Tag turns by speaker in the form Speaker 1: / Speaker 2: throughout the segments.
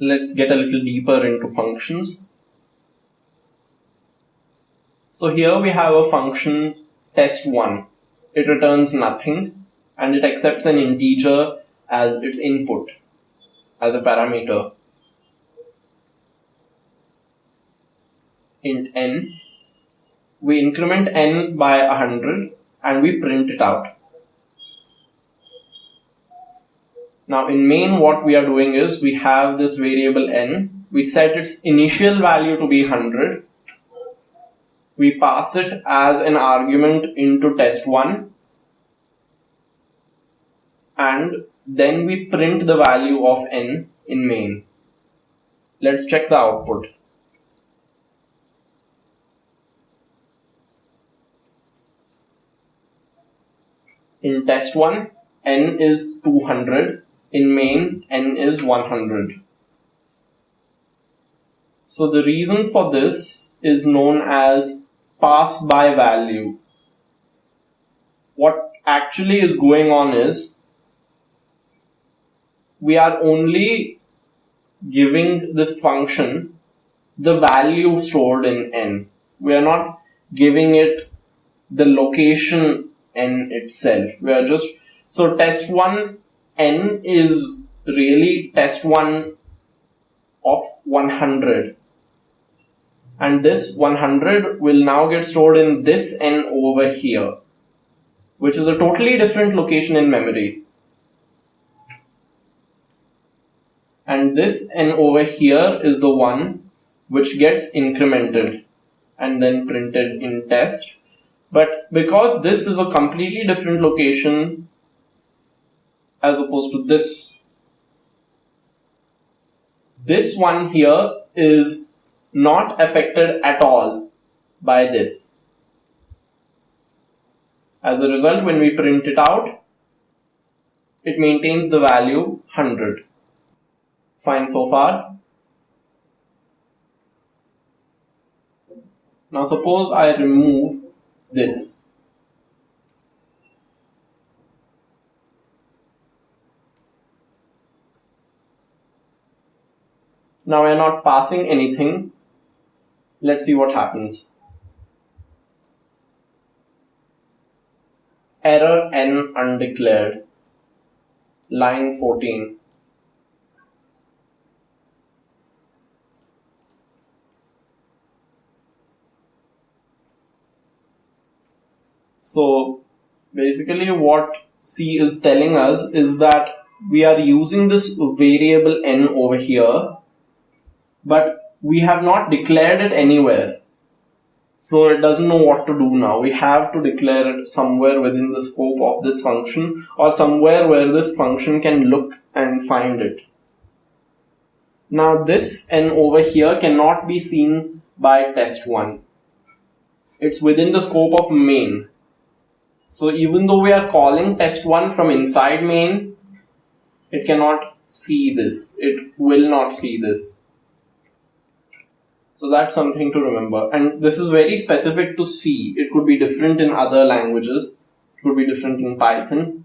Speaker 1: let's get a little deeper into functions. So here we have a function test1. It returns nothing and it accepts an integer as its input, as a parameter, int n. We increment n by 100 and we print it out. Now in main, what we are doing is we have this variable n. We set its initial value to be 100. We pass it as an argument into test1 and then we print the value of n in main. Let's check the output. In test1, n is 200. In main, n is 100. So the reason for this is known as pass by value. What actually is going on is we are only giving this function the value stored in n. We are not giving it the location n itself. We are just, so test1 n is really test1 of 100. And this 100 will now get stored in this n over here, which is a totally different location in memory. And this n over here is the one which gets incremented and then printed in test. But because this is a completely different location as opposed to this one here is not affected at all by this. As a result, when we print it out, it maintains the value 100. Fine so far. Now suppose I remove this. Now we are not passing anything. Let's see what happens. Error n undeclared. Line 14. So basically what C is telling us is that we are using this variable n over here, but we have not declared it anywhere. So it doesn't know what to do now. We have to declare it somewhere within the scope of this function or somewhere where this function can look and find it. Now this n over here cannot be seen by test1. It's within the scope of main. So even though we are calling test1 from inside main, it cannot see this. It will not see this. So that's something to remember. And this is very specific to C. It could be different in other languages. It could be different in Python.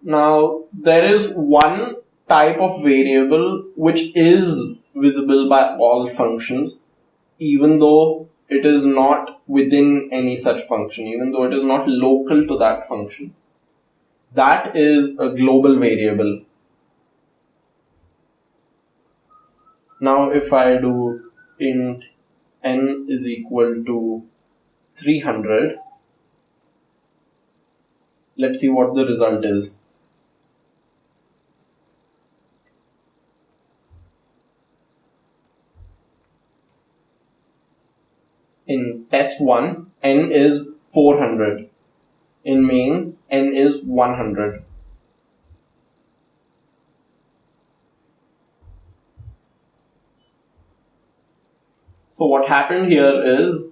Speaker 1: Now, there is one type of variable which is visible by all functions, even though it is not within any such function, even though it is not local to that function. That is a global variable. Now if I do int n is equal to 300, let's see what the result is. In test1, n is 400. In main, n is 100. So what happened here is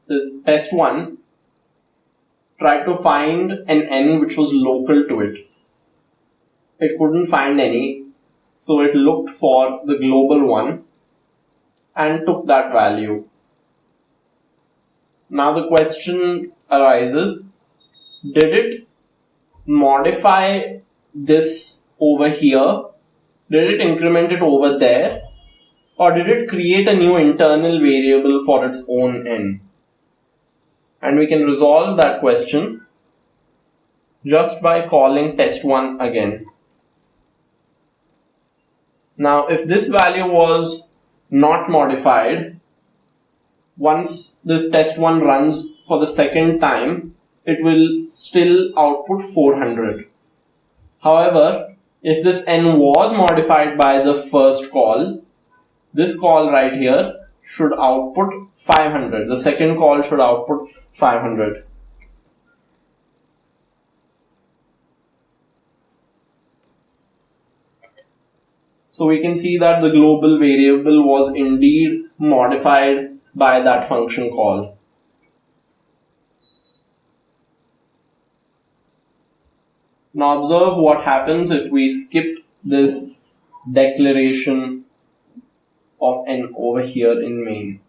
Speaker 1: this test1 tried to find an n which was local to it. It couldn't find any, so it looked for the global one and took that value. Now the question arises, did it modify this over here? Did it increment it over there? Or did it create a new internal variable for its own n? And we can resolve that question just by calling test1 again. Now, if this value was not modified, once this test1 runs for the second time, it will still output 400. However, if this n was modified by the first call, this call right here should output 500. The second call should output 500. So we can see that the global variable was indeed modified by that function call. Now observe what happens if we skip this declaration of n over here in main.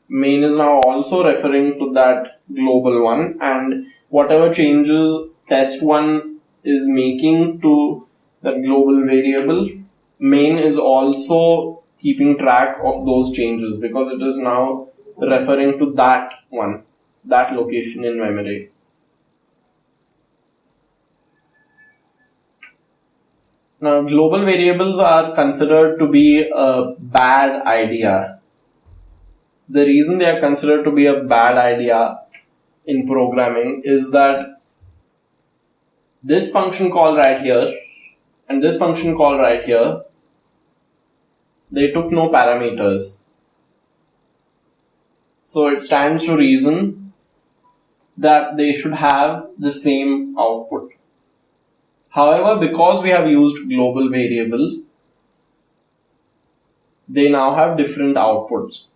Speaker 1: Main is now also referring to that global one, and whatever changes test1 is making to that global variable, main is also keeping track of those changes because it is now referring to that one, that location in memory. Now, global variables are considered to be a bad idea. The reason they are considered to be a bad idea in programming is that this function call right here and this function call right here, they took no parameters. So it stands to reason that they should have the same output. However, because we have used global variables, they now have different outputs.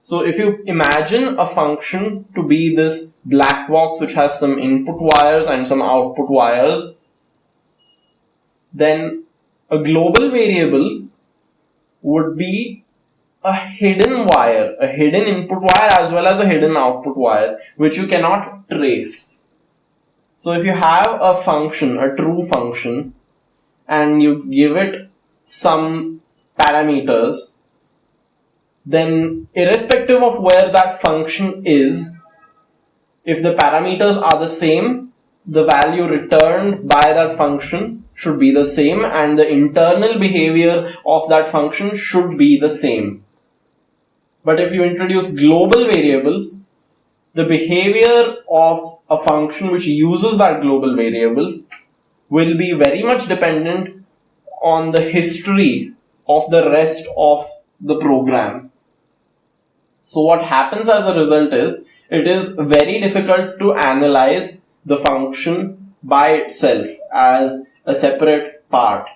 Speaker 1: So if you imagine a function to be this black box which has some input wires and some output wires, then a global variable would be a hidden wire, a hidden input wire as well as a hidden output wire, which you cannot trace. So if you have a function, a true function, and you give it some parameters, then irrespective of where that function is, if the parameters are the same, the value returned by that function should be the same and the internal behavior of that function should be the same. But if you introduce global variables, the behavior of a function which uses that global variable will be very much dependent on the history of the rest of the program. So what happens as a result is, it is very difficult to analyze the function by itself as a separate part.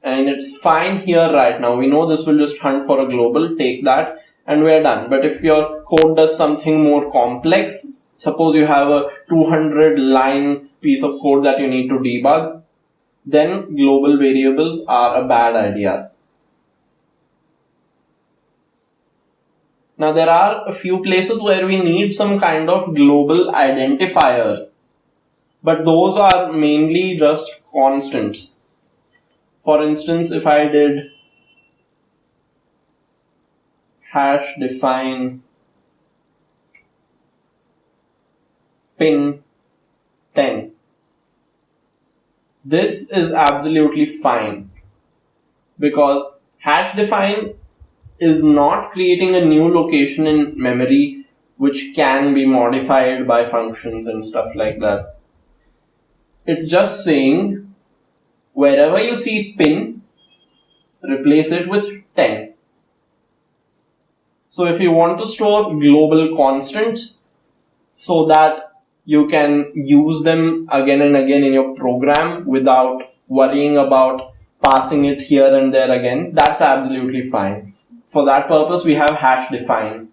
Speaker 1: And it's fine here right now. We know this will just hunt for a global, take that, and we're done. But if your code does something more complex, suppose you have a 200 line piece of code that you need to debug, then global variables are a bad idea. Now there are a few places where we need some kind of global identifier, but those are mainly just constants. For instance, if I did hash define pin 10, this is absolutely fine because hash define is not creating a new location in memory which can be modified by functions and stuff like that. It's just saying wherever you see pin, replace it with 10. So if you want to store global constants so that you can use them again and again in your program without worrying about passing it here and there again, that's absolutely fine. For that purpose, we have hash define.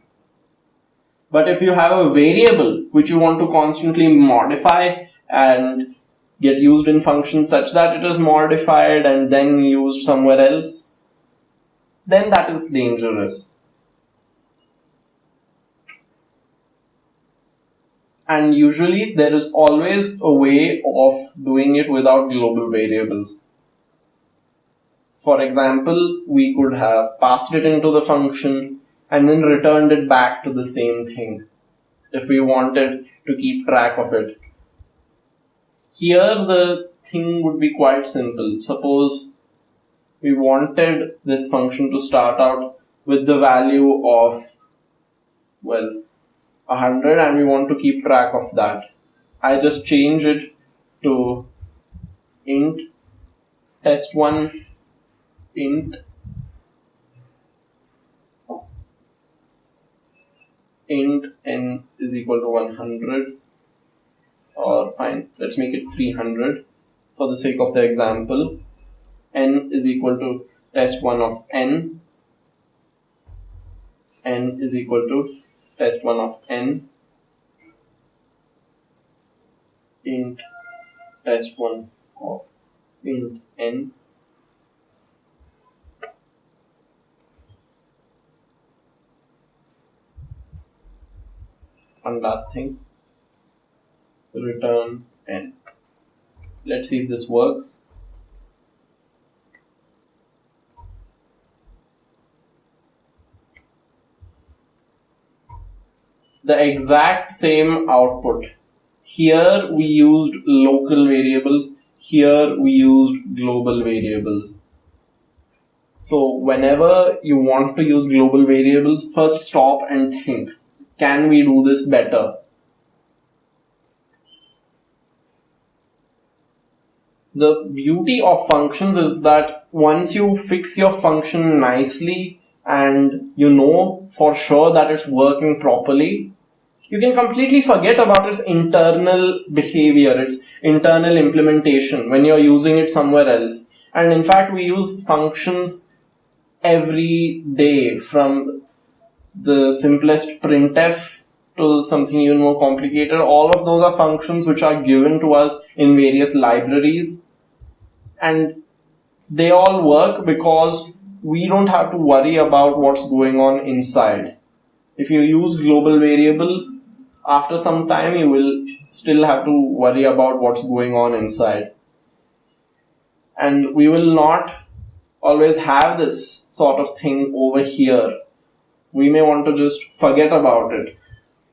Speaker 1: But if you have a variable which you want to constantly modify and get used in functions such that it is modified and then used somewhere else, then that is dangerous. And usually there is always a way of doing it without global variables. For example, we could have passed it into the function and then returned it back to the same thing if we wanted to keep track of it. Here the thing would be quite simple. Suppose we wanted this function to start out with the value of, well, 100 and we want to keep track of that. I just change it to int test1 int n is equal to 100, or fine, let's make it 300 for the sake of the example. N is equal to test1 of n is equal to test1 of n, int test1 of int n, one last thing, return n. Let's see if this works. The exact same output. Here we used local variables, here we used global variables. So whenever you want to use global variables, first stop and think, can we do this better? The beauty of functions is that once you fix your function nicely and you know for sure that it's working properly, you can completely forget about its internal behavior, its internal implementation when you're using it somewhere else. And in fact, we use functions every day, from the simplest printf to something even more complicated. All of those are functions which are given to us in various libraries, and they all work because we don't have to worry about what's going on inside. If you use global variables, after some time you will still have to worry about what's going on inside. And we will not always have this sort of thing over here. We may want to just forget about it.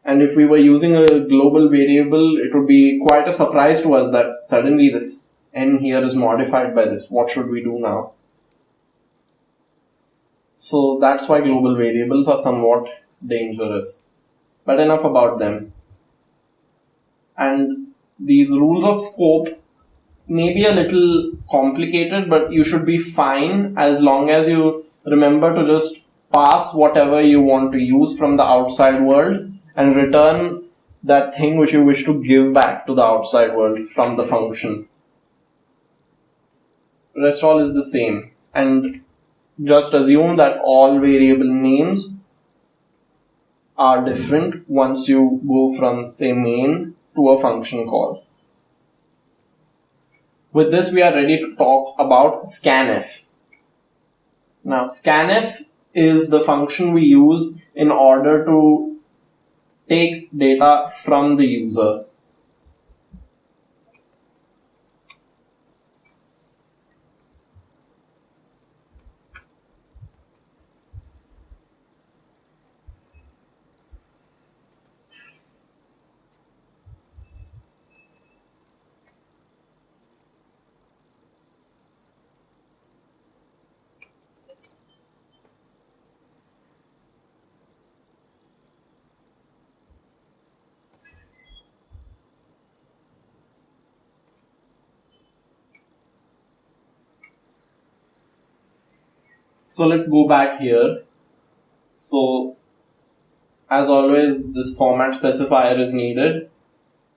Speaker 1: And if we were using a global variable, it would be quite a surprise to us that suddenly this n here is modified by this. What should we do now? So that's why global variables are somewhat dangerous. But enough about them. And these rules of scope may be a little complicated, but you should be fine as long as you remember to just pass whatever you want to use from the outside world and return that thing which you wish to give back to the outside world from the function. The rest all is the same. And just assume that all variable names are different once you go from, say, main to a function call. With this, we are ready to talk about scanf. Now, scanf is the function we use in order to take data from the user. So let's go back here. So as always, this format specifier is needed.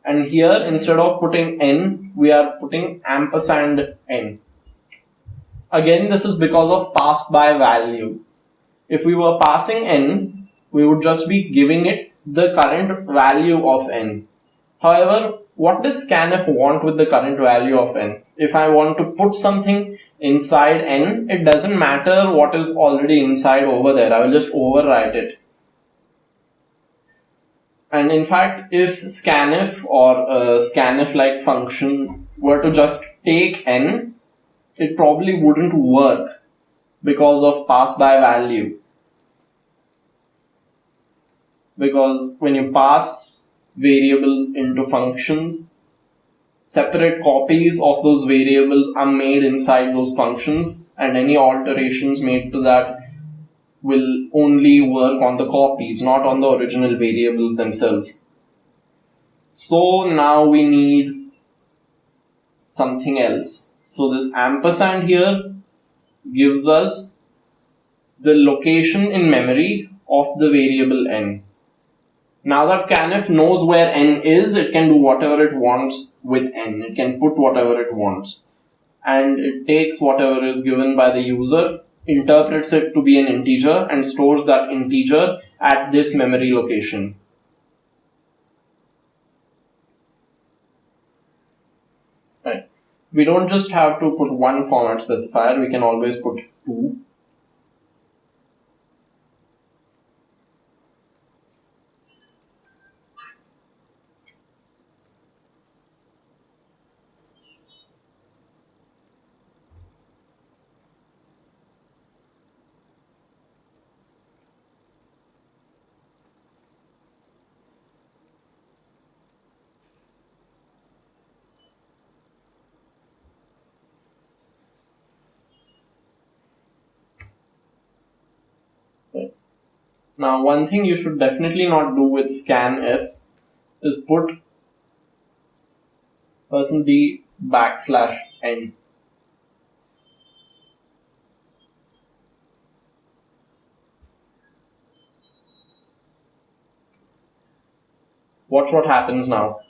Speaker 1: And here, instead of putting n, we are putting ampersand n. Again, this is because of passed by value. If we were passing n, we would just be giving it the current value of n. However, what does scanf want with the current value of n? If I want to put something inside n, it doesn't matter what is already inside over there. I will just overwrite it. And in fact, if scanf or a scanf-like function were to just take n, it probably wouldn't work because of pass-by value. Because when you pass variables into functions, separate copies of those variables are made inside those functions, and any alterations made to that will only work on the copies, not on the original variables themselves. So now we need something else. So this ampersand here gives us the location in memory of the variable n. Now that scanf knows where n is, it can do whatever it wants with n. It can put whatever it wants. And it takes whatever is given by the user, interprets it to be an integer, and stores that integer at this memory location. Right. We don't just have to put one format specifier, we can always put two. Now, one thing you should definitely not do with scanf is put %d\n. Watch what happens now.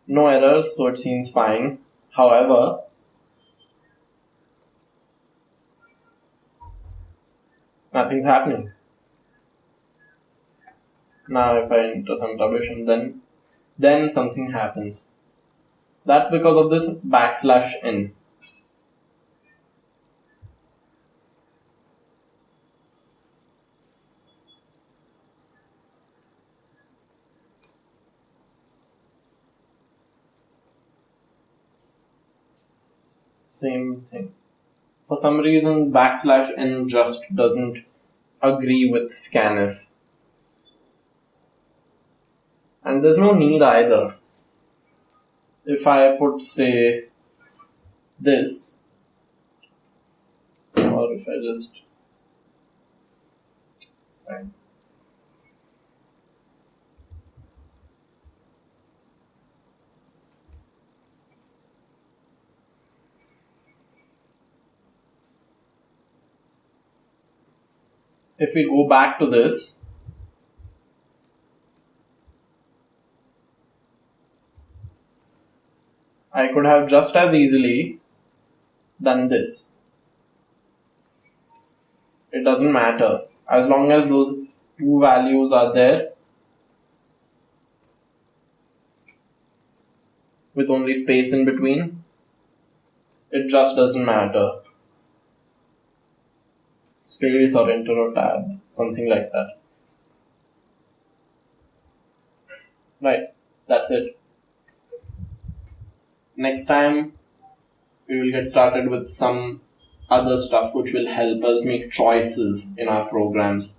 Speaker 1: No errors, so it seems fine. However, nothing's happening. Now if I enter some rubbish and then something happens. That's because of this \n. Same thing. For some reason, \n just doesn't agree with scanf. And there's no need either. If I put, say, this, or if I just, right. If we go back to this, I could have just as easily done this. It doesn't matter. As long as those two values are there with only space in between, it just doesn't matter. Space or enter or tab, something like that. Right, that's it. Next time, we will get started with some other stuff which will help us make choices in our programs.